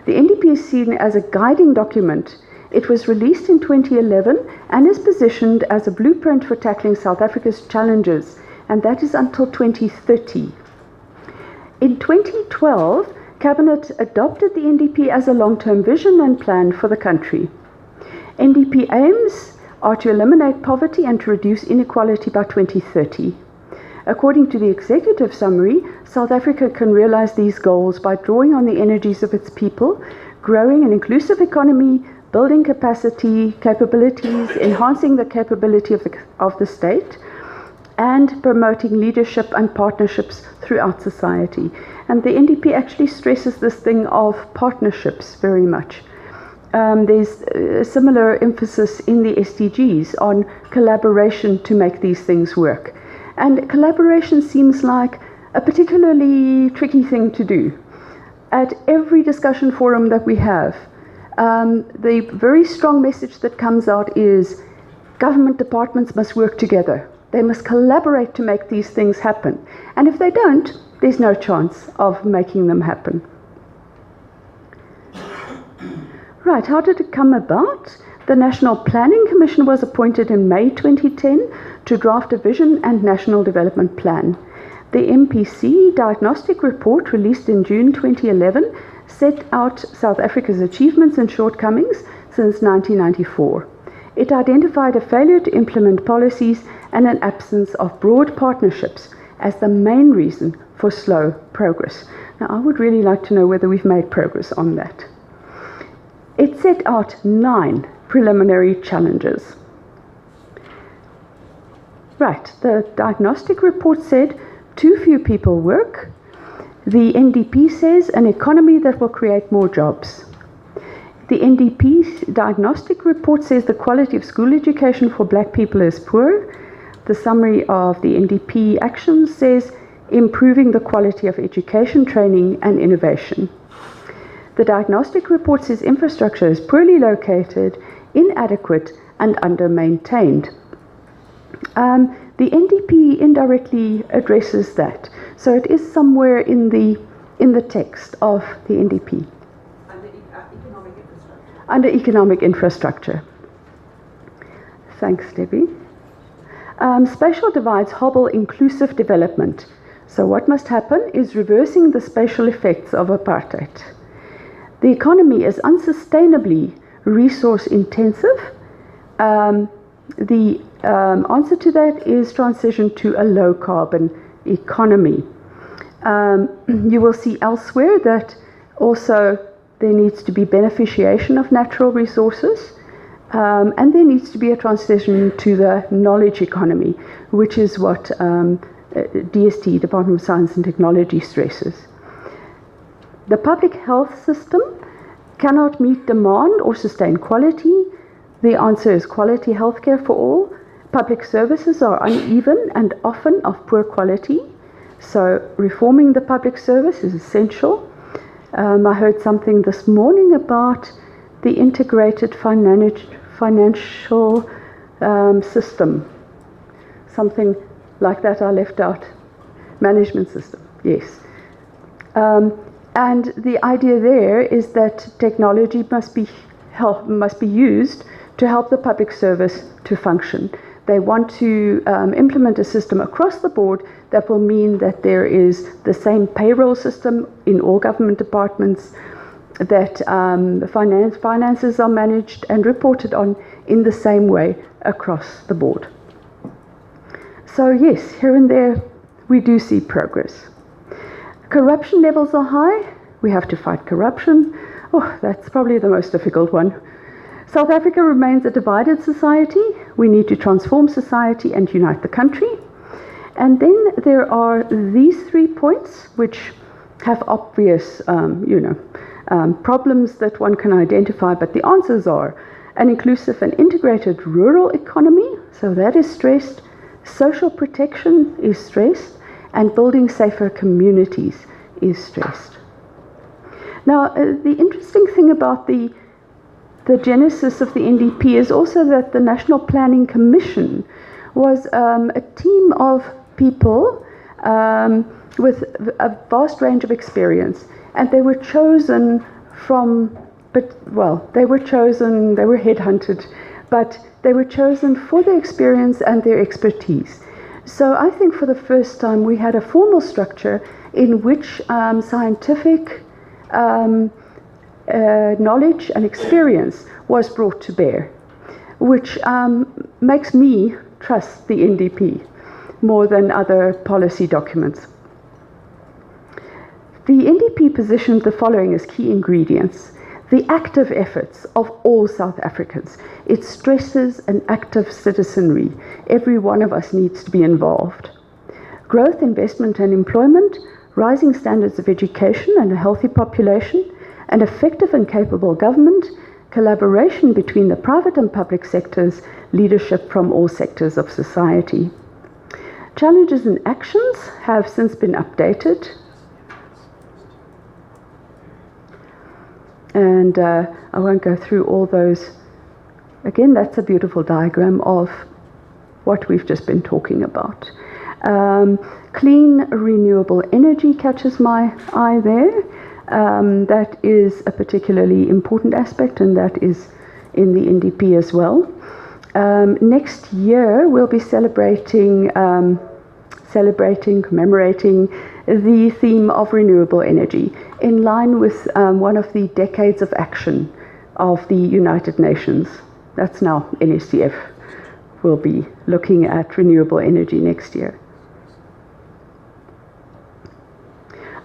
The NDP is seen as a guiding document. It was released in 2011 and is positioned as a blueprint for tackling South Africa's challenges, and that is until 2030. In 2012, Cabinet adopted the NDP as a long-term vision and plan for the country. NDP aims are to eliminate poverty and to reduce inequality by 2030. According to the executive summary, South Africa can realize these goals by drawing on the energies of its people, growing an inclusive economy, building capacity, capabilities, enhancing the capability of the state, and promoting leadership and partnerships throughout society. And the NDP actually stresses this thing of partnerships very much. There's a similar emphasis in the SDGs on collaboration to make these things work. And collaboration seems like a particularly tricky thing to do. At every discussion forum that we have, the very strong message that comes out is government departments must work together. They must collaborate to make these things happen. And if they don't, there's no chance of making them happen. Right, how did it come about? The National Planning Commission was appointed in May 2010 to draft a vision and national development plan. The MPC diagnostic report released in June 2011 set out South Africa's achievements and shortcomings since 1994. It identified a failure to implement policies and an absence of broad partnerships as the main reason for slow progress. Now, I would really like to know whether we've made progress on that. It set out 9 preliminary challenges. Right, the diagnostic report said too few people work. The NDP says an economy that will create more jobs. The NDP diagnostic report says the quality of school education for black people is poor. The summary of the NDP actions says improving the quality of education, training and innovation. The diagnostic report says infrastructure is poorly located, inadequate and under-maintained. The NDP indirectly addresses that, so it is somewhere in the text of the NDP. Economic infrastructure. Under economic infrastructure. Thanks, Debbie. Spatial divides hobble inclusive development. So what must happen is reversing the spatial effects of apartheid. The economy is unsustainably resource intensive. The answer to that is transition to a low carbon economy. You will see elsewhere that also there needs to be beneficiation of natural resources, and there needs to be a transition to the knowledge economy, which is what DST, Department of Science and Technology, stresses. The public health system cannot meet demand or sustain quality. The answer is quality healthcare for all. Public services are uneven and often of poor quality, so reforming the public service is essential. I heard something this morning about the integrated financial system. Something like that I left out. Management system, yes. And the idea there is that technology must be used to help the public service to function. They want to implement a system across the board that will mean that there is the same payroll system in all government departments, that finances are managed and reported on in the same way across the board. So yes, here and there we do see progress. Corruption levels are high. We have to fight corruption. Oh, that's probably the most difficult one. South Africa remains a divided society. We need to transform society and unite the country. And then there are these 3 points which have obvious, problems that one can identify, but the answers are an inclusive and integrated rural economy, so that is stressed, social protection is stressed, and building safer communities is stressed. Now, the interesting thing about the genesis of the NDP is also that the National Planning Commission was a team of people with a vast range of experience, and they were chosen they were chosen, they were headhunted, but they were chosen for their experience and their expertise. So I think for the first time we had a formal structure in which scientific knowledge and experience was brought to bear, which makes me trust the NDP more than other policy documents. The NDP positioned the following as key ingredients: the active efforts of all South Africans. It stresses an active citizenry. Every one of us needs to be involved. Growth, investment and employment, rising standards of education and a healthy population, an effective and capable government, collaboration between the private and public sectors, leadership from all sectors of society. Challenges and actions have since been updated. And I won't go through all those. Again, that's a beautiful diagram of what we've just been talking about. Clean, renewable energy catches my eye there. That is a particularly important aspect, and that is in the NDP as well. Next year, we'll be commemorating the theme of renewable energy, in line with one of the decades of action of the United Nations. That's now NSTF. We'll be looking at renewable energy next year.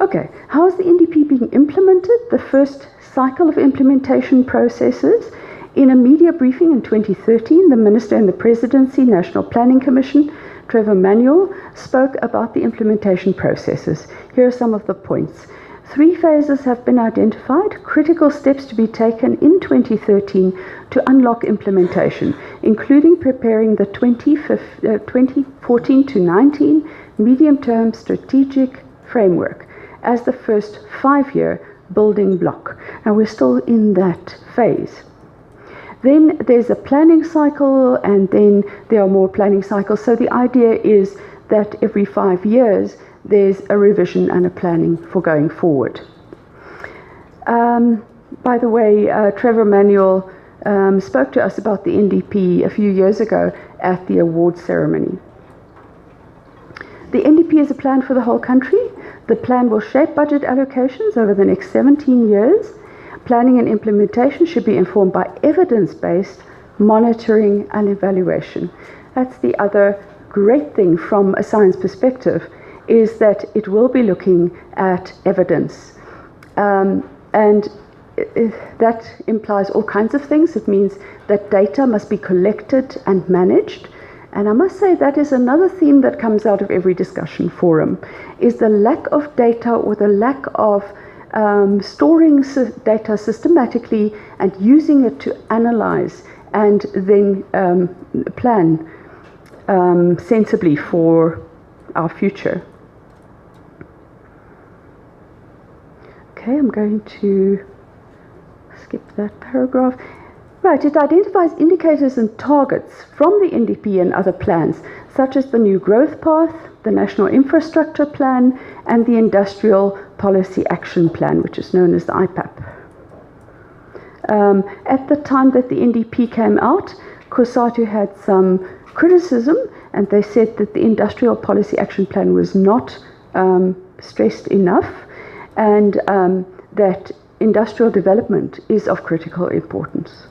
Okay, how is the NDP being implemented? The first cycle of implementation processes. In a media briefing in 2013, the Minister in the Presidency, National Planning Commission, Trevor Manuel, spoke about the implementation processes. Here are some of the points. 3 phases have been identified, critical steps to be taken in 2013 to unlock implementation, including preparing the 2014 to 19 medium-term strategic framework as the first 5-year building block. And we're still in that phase. Then there's a planning cycle, and then there are more planning cycles. So the idea is that every 5 years, there's a revision and a planning for going forward. By the way, Trevor Manuel spoke to us about the NDP a few years ago at the awards ceremony. The NDP is a plan for the whole country. The plan will shape budget allocations over the next 17 years. Planning and implementation should be informed by evidence-based monitoring and evaluation. That's the other great thing from a science perspective, is that it will be looking at evidence. That implies all kinds of things. It means that data must be collected and managed. And I must say that is another theme that comes out of every discussion forum, is the lack of data, or the lack of storing data systematically and using it to analyze and then plan sensibly for our future. Okay, I'm going to skip that paragraph. Right, it identifies indicators and targets from the NDP and other plans, such as the New Growth Path, the National Infrastructure Plan, and the Industrial Policy Action Plan, which is known as the IPAP. At the time that the NDP came out, COSATU had some criticism, and they said that the Industrial Policy Action Plan was not stressed enough, and that industrial development is of critical importance.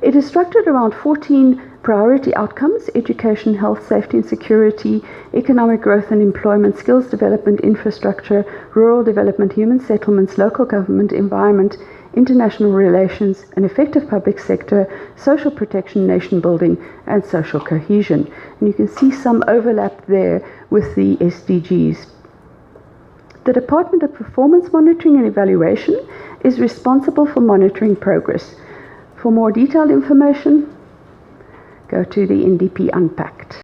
It is structured around 14 priority outcomes: education, health, safety and security, economic growth and employment, skills development, infrastructure, rural development, human settlements, local government, environment, international relations, an effective public sector, social protection, nation building, and social cohesion. And you can see some overlap there with the SDGs. The Department of Performance Monitoring and Evaluation is responsible for monitoring progress. For more detailed information, go to the NDP Unpacked.